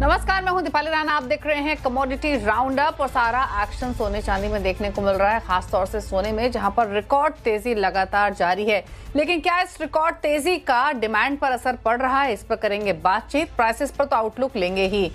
नमस्कार, मैं हूं दीपाली राणा। आप देख रहे हैं कमोडिटी राउंड अप और सारा एक्शन सोने चांदी में देखने को मिल रहा है, खासतौर से सोने में, जहां पर रिकॉर्ड तेजी लगातार जारी है। लेकिन क्या इस रिकॉर्ड तेजी का डिमांड पर असर पड़ रहा है, इस पर करेंगे बातचीत। प्राइसेस पर तो आउटलुक लेंगे ही,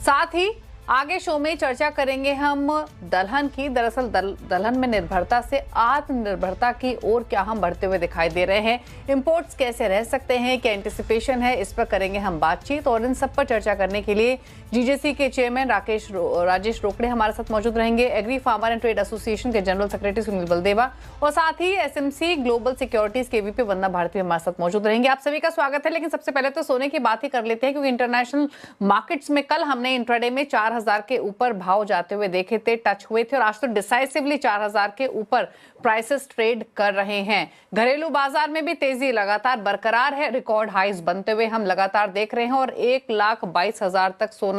साथ ही आगे शो में चर्चा करेंगे हम दलहन की। दरअसल दलहन में निर्भरता से आत्मनिर्भरता की ओर क्या हम बढ़ते हुए दिखाई दे रहे हैं, इंपोर्ट्स कैसे रह सकते हैं, क्या एंटिसिपेशन है, इस पर करेंगे हम बातचीत। और इन सब पर चर्चा करने के लिए जीजेसी के चेयरमैन राजेश रोकड़े हमारे साथ मौजूद रहेंगे, agri farmer and trade association के जनरल सेक्रेटरी सुनील बलदेवा और साथ ही एसएमसी ग्लोबल सिक्योरिटीज के वीपी वंदना भारती हमारे साथ मौजूद रहेंगे। आप सभी का स्वागत है। लेकिन सबसे पहले तो सोने की बात ही कर लेते हैं, क्योंकि इंटरनेशनल मार्केट्स में कल हमने इंट्राडे में 4000 के ऊपर भाव जाते हुए देखे थे, टच हुए थे, और आज तो डिसाइसिवली 4000 के ऊपर प्राइसेस ट्रेड कर रहे हैं। घरेलू बाजार में भी तेजी लगातार बरकरार है, रिकॉर्ड हाइज बनते हुए हम लगातार देख रहे हैं और 1,22,000 तक सोना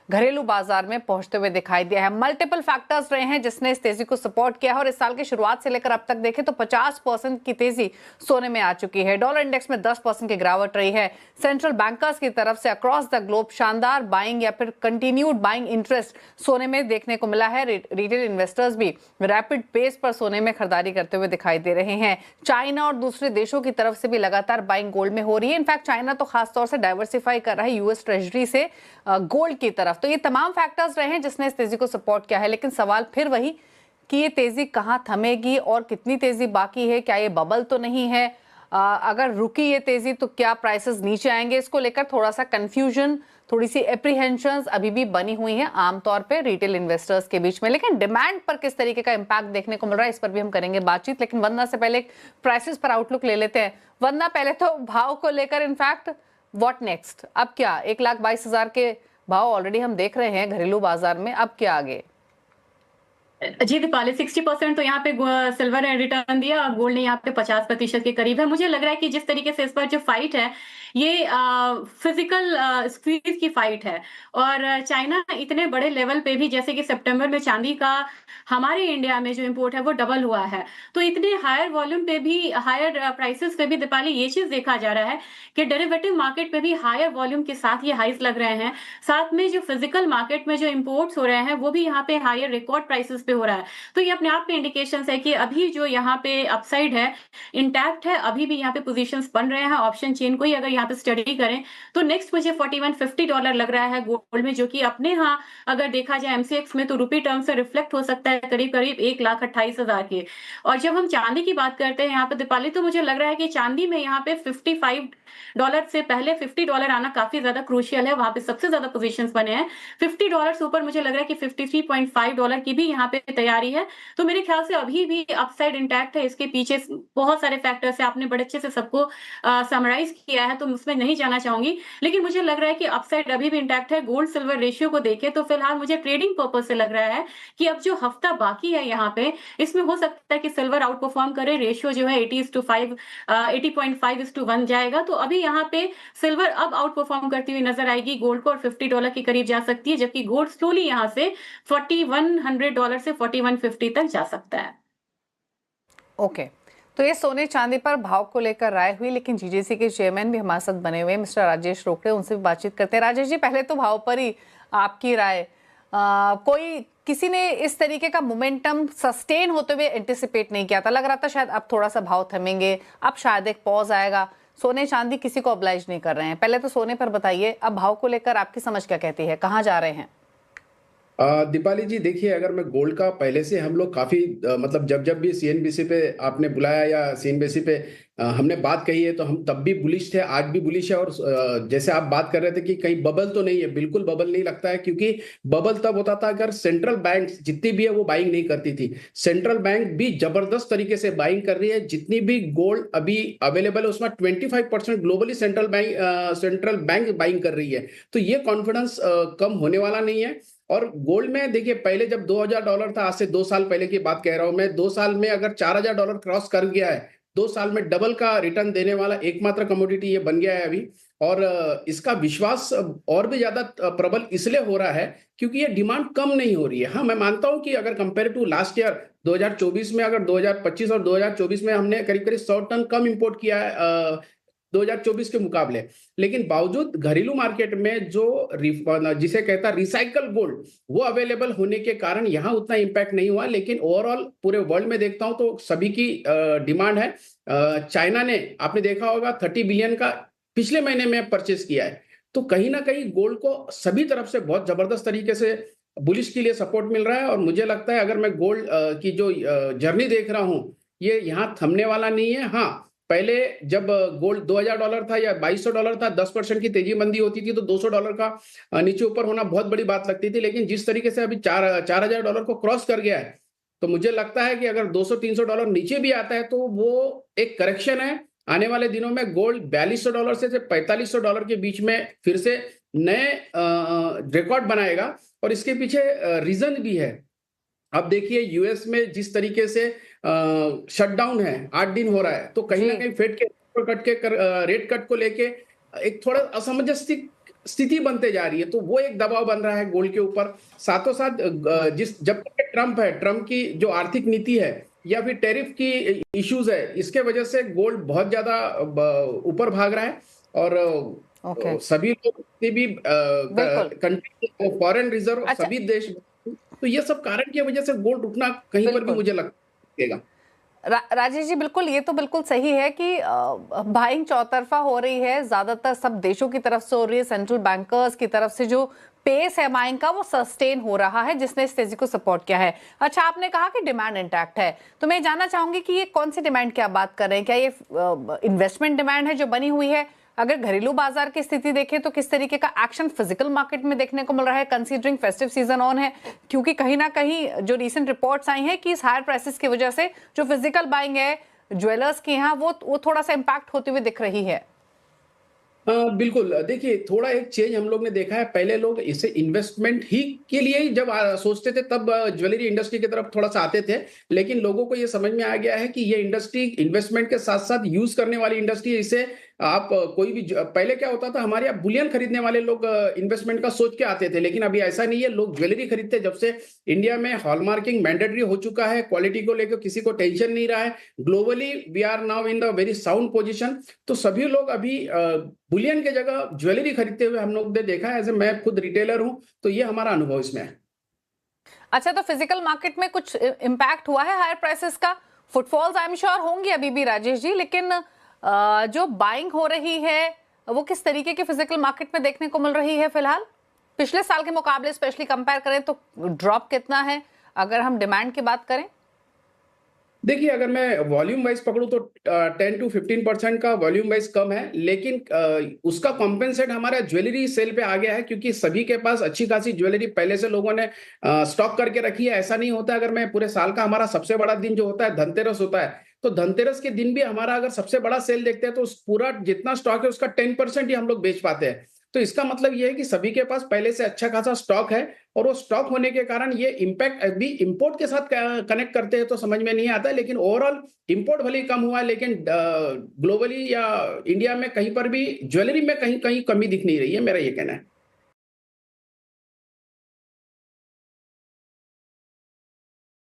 घरेलू बाजार में पहुंचते हुए दिखाई दिया है। मल्टीपल फैक्टर्स रहे हैं जिसने इस तेजी को सपोर्ट किया है, और इस साल की शुरुआत से लेकर अब तक देखें तो 50% की तेजी सोने में आ चुकी है। डॉलर इंडेक्स में 10% की गिरावट रही है। सेंट्रल बैंकर्स की तरफ से अक्रॉस द ग्लोब शानदार बाइंग या फिर कंटिन्यूड बाइंग इंटरेस्ट सोने में देखने को मिला है। रिटेल इन्वेस्टर्स भी रैपिड पेस पर सोने में खरीदारी करते हुए दिखाई दे रहे हैं। चाइना और दूसरे देशों की तरफ से भी लगातार बाइंग गोल्ड में हो रही है। इनफैक्ट चाइना तो खासतौर से डाइवर्सिफाई कर रहा है यूएस ट्रेजरी से गोल्ड की तरफ। तो ये तमाम फैक्टर्स रहे हैं जिसने इस तेजी को सपोर्ट किया है। लेकिन सवाल फिर वही कि ये तेजी कहां थमेगी और कितनी तेजी बाकी है, क्या ये बबल तो नहीं है? अगर रुकी ये तेजी तो क्या प्राइसेस नीचे आएंगे? इसको लेकर थोड़ा सा कंफ्यूजन, थोड़ी सी एप्रीहेंशंस अभी भी बनी हुई हैं आमतौर पे रिटेल इन्वेस्टर्स के बीच में। लेकिन डिमांड पर किस तरीके का इंपैक्ट देखने को मिल रहा है, इस पर भी हम करेंगे बातचीत। लेकिन वंदना से पहले प्राइसेस पर आउटलुक ले लेते हैं। वंदना, पहले तो भाव को लेकर इनफैक्ट व्हाट नेक्स्ट, अब क्या? 1,22,000 के भाव ऑलरेडी हम देख रहे हैं घरेलू बाजार में, अब क्या आगे? जी दीपाली, 60% तो यहाँ पे सिल्वर ने रिटर्न दिया और गोल्ड ने यहाँ पे 50% के करीब है। मुझे लग रहा है कि जिस तरीके से इस पर जो फाइट है ये फिजिकल स्क्वीज की फाइट है। और चाइना इतने बड़े लेवल पे भी, जैसे कि सितंबर में चांदी का हमारे इंडिया में जो इंपोर्ट है वो डबल हुआ है, तो इतने हायर वॉल्यूम पे भी, हायर प्राइसेस पे भी दीपाली ये चीज देखा जा रहा है कि डेरिवेटिव मार्केट पे भी हायर वॉल्यूम के साथ ये हाइस लग रहे हैं। साथ में जो फिजिकल मार्केट में जो इंपोर्ट्स हो रहे हैं वो भी यहाँ पे हायर रिकॉर्ड प्राइसेस पे हो रहा है। तो ये अपने आप में इंडिकेशन है कि अभी जो यहाँ पे अपसाइड है इंटैक्ट है, अभी भी यहाँ पे पोजीशंस बन रहे हैं। ऑप्शन चेन को ही अगर यहाँ पे स्टडी करें तो नेक्स्ट मुझे $4150 लग रहा है गोल्ड में, जो कि अपने यहाँ अगर देखा जाए एमसीएक्स में तो रुपी टर्म से रिफ्लेक्ट हो सकता है करीब करीब 1,28,000 के। और जब हम चांदी की बात करते हैं यहाँ पे दीपाली, तो मुझे लग रहा है कि चांदी में यहाँ पे $55 से पहले $50 आना काफी ज्यादा क्रूशियल है। वहां पे सबसे ज्यादा पोजीशंस बने हैं। $50 से ऊपर मुझे लग रहा है कि $53.5 की भी यहाँ पे तैयारी है। तो मेरे ख्याल से अभी भी अपसाइड इंटैक्ट है। इसके पीछे बहुत सारे फैक्टर्स है, आपने बड़े अच्छे से सबको समराइज किया है तो उसमें नहीं जाना चाहूंगी, लेकिन मुझे लग रहा है कि अपसाइड अभी भी इंटैक्ट है। गोल्ड सिल्वर रेशियो को देखें तो फिलहाल मुझे ट्रेडिंग पर्पज से लग रहा है कि अब जो हफ्ता बाकी है यहाँ पे, इसमें हो सकता है कि सिल्वर आउट परफॉर्म करे। रेशियो जो है 80:1 जाएगा। तो अभी यहाँ पे सिल्वर अब आउट परफॉर्म करती हुई नजर आएगी गोल्ड को और $50 के करीब जा सकती है, जबकि गोल्ड स्लोली यहाँ से $4,100 से 4150 तक जा सकता है। ओके, तो ये सोने चांदी पर भाव को लेकर राय हुई। लेकिन जीजेसी के चेयरमैन भी हमारे साथ बने हुए हैं, मिस्टर राजेश रोकड़े, उनसे भी बातचीत करते हैं। राजेश जी, पहले तो भाव पर ही आपकी राय। किसी ने इस तरीके का मोमेंटम सस्टेन होते हुए एंटिसिपेट नहीं किया था। लग रहा था शायद अब थोड़ा सा भाव थमेंगे, अब शायद एक पॉज आएगा। सोने चांदी किसी को ऑब्लाइज नहीं कर रहे हैं। पहले तो सोने पर बताइए, अब भाव को लेकर आपकी समझ क्या कहती है, कहाँ जा रहे हैं? दीपाली जी, देखिए, अगर मैं गोल्ड का, पहले से हम लोग काफी मतलब जब जब भी सीएनबीसी पे आपने बुलाया या सीएनबीसी पे हमने बात कही है तो हम तब भी बुलिश थे, आज भी बुलिश है। और जैसे आप बात कर रहे थे कि कहीं बबल तो नहीं है, बिल्कुल बबल नहीं लगता है, क्योंकि बबल तब होता था अगर सेंट्रल बैंक जितनी भी है वो बाइंग नहीं करती थी। सेंट्रल बैंक भी जबरदस्त तरीके से बाइंग कर रही है। जितनी भी गोल्ड अभी अवेलेबल है उसमें 25% ग्लोबली सेंट्रल बैंक बाइंग कर रही है। तो ये कॉन्फिडेंस कम होने वाला नहीं है। और गोल्ड में देखिए, पहले जब $2,000 था, आज से 2 साल पहले की बात कह रहा हूं मैं, 2 साल में अगर $4,000 क्रॉस कर गया है, 2 साल में डबल का रिटर्न देने वाला एकमात्र कमोडिटी ये बन गया है अभी। और इसका विश्वास और भी ज्यादा प्रबल इसलिए हो रहा है क्योंकि ये डिमांड कम नहीं हो रही है। हाँ, मैं मानता हूं कि अगर कंपेयर टू लास्ट ईयर 2024 में, अगर 2025 और 2024 में हमने करीब करीब 100 टन कम इंपोर्ट किया है 2024 के मुकाबले। लेकिन बावजूद घरेलू मार्केट में जो जिसे कहता है रिसाइकल गोल्ड, वो अवेलेबल होने के कारण यहाँ उतना इम्पैक्ट नहीं हुआ। लेकिन ओवरऑल पूरे वर्ल्ड में देखता हूं तो सभी की डिमांड है। चाइना ने, आपने देखा होगा, 30 बिलियन का पिछले महीने में परचेस किया है। तो कहीं ना कहीं गोल्ड को सभी तरफ से बहुत जबरदस्त तरीके से बुलिश के लिए सपोर्ट मिल रहा है। और मुझे लगता है अगर मैं गोल्ड की जो जर्नी देख रहा हूं, ये यहाँ थमने वाला नहीं है। हाँ, पहले जब गोल्ड $2000 था या $2200 था, 10% की तेजी मंदी होती थी तो $200 का नीचे ऊपर होना बहुत बड़ी बात लगती थी। लेकिन जिस तरीके से अभी $4000 को क्रॉस कर गया है, तो मुझे लगता है कि अगर $200-300 नीचे भी आता है तो वो एक करेक्शन है। आने वाले दिनों में गोल्ड $4200 से $4500 के बीच में फिर से नए रिकॉर्ड बनाएगा। और इसके पीछे रीजन भी है। अब देखिए यूएस में जिस तरीके से शटडाउन है, 8 दिन हो रहा है, तो कहीं ना कहीं फेड के रेट कट को लेके एक थोड़ा असमंजस स्थिति बनते जा रही है। तो वो एक दबाव बन रहा है गोल्ड के ऊपर। साथों साथ जब तक ट्रम्प है, ट्रम्प की जो आर्थिक नीति है या फिर टैरिफ की इश्यूज है, इसके वजह से गोल्ड बहुत ज्यादा ऊपर भाग रहा है। और सभी लोग भी कंट्री, फॉरेन रिजर्व, सभी देश, तो ये सब कारण की वजह से गोल्ड रुकना कहीं पर भी मुझे लगेगा। राजेश जी, बिल्कुल, ये तो बिल्कुल सही है कि बाइंग चौतरफा हो रही है, ज्यादातर सब देशों की तरफ से हो रही है। सेंट्रल बैंकर्स की तरफ से जो पेस है बाइंग का, वो सस्टेन हो रहा है, जिसने इस तेजी को सपोर्ट किया है। अच्छा, आपने कहा कि डिमांड इंटैक्ट है, तो मैं जानना चाहूंगी कि ये कौन सी डिमांड की आप बात कर रहे हैं? क्या ये इन्वेस्टमेंट डिमांड है जो बनी हुई है? अगर घरेलू बाजार की स्थिति देखें तो किस तरीके का एक्शन फिजिकल मार्केट में देखने को मिल रहा है, कंसीडरिंग फेस्टिव सीजन ऑन है? क्योंकि कहीं ना कहीं जो रीसेंट रिपोर्ट्स आई हैं कि इस हायर प्राइसेस की वजह से जो फिजिकल बाइंग है ज्वेलर्स के यहाँ, वो थोड़ा सा इंपैक्ट होते हुए दिख रही है। बिल्कुल, देखिए थोड़ा एक चेंज हम लोग ने देखा है। पहले लोग इसे इन्वेस्टमेंट ही के लिए ही जब सोचते थे, तब ज्वेलरी इंडस्ट्री की तरफ थोड़ा सा आते थे। लेकिन लोगों को ये समझ में आ गया है कि ये इंडस्ट्री इन्वेस्टमेंट के साथ साथ यूज करने वाली इंडस्ट्री है। इसे आप कोई भी, पहले क्या होता था, हमारे यहाँ बुलियन खरीदने वाले लोग इन्वेस्टमेंट का सोच के आते थे, लेकिन अभी ऐसा नहीं है। लोग ज्वेलरी खरीदते, जब से इंडिया में हॉलमार्किंग मैंडेटरी हो चुका है, क्वालिटी को लेकर किसी को टेंशन नहीं रहा है। Globally we are now in the very sound position. तो सभी लोग अभी बुलियन के जगह ज्वेलरी खरीदते हुए हम लोग ने देखा है। ऐसे मैं खुद रिटेलर हूं, तो ये हमारा अनुभव इसमें है। अच्छा, तो फिजिकल मार्केट में कुछ इम्पैक्ट हुआ है हायर प्राइसेस का? फुटफॉल्स आई एम श्योर होंगी अभी भी राजेश जी, लेकिन जो बाइंग हो रही है वो किस तरीके की फिजिकल मार्केट में देखने को मिल रही है फिलहाल? पिछले साल के मुकाबले स्पेशली कंपेयर करें तो ड्रॉप कितना है, अगर हम डिमांड की बात करें? देखिए, अगर मैं वॉल्यूम वाइज पकड़ूं तो 10 to 15% का वॉल्यूम वाइज कम है। लेकिन उसका कॉम्पेंसेट हमारा ज्वेलरी सेल पे आ गया है, क्योंकि सभी के पास अच्छी खासी ज्वेलरी पहले से लोगों ने स्टॉक करके रखी है। ऐसा नहीं होता, अगर मैं पूरे साल का, हमारा सबसे बड़ा दिन जो होता है धनतेरस होता है, तो धनतेरस के दिन भी हमारा अगर सबसे बड़ा सेल देखते हैं तो पूरा जितना स्टॉक है उसका 10% ही हम लोग बेच पाते हैं। तो इसका मतलब ये है कि सभी के पास पहले से अच्छा खासा स्टॉक है, और वो स्टॉक होने के कारण ये इम्पैक्ट अभी इंपोर्ट के साथ कनेक्ट करते हैं तो समझ में नहीं आता। लेकिन ओवरऑल इंपोर्ट भले ही कम हुआ है, लेकिन ग्लोबली या इंडिया में कहीं पर भी ज्वेलरी में कहीं कहीं कमी दिख नहीं रही है, मेरा ये कहना है।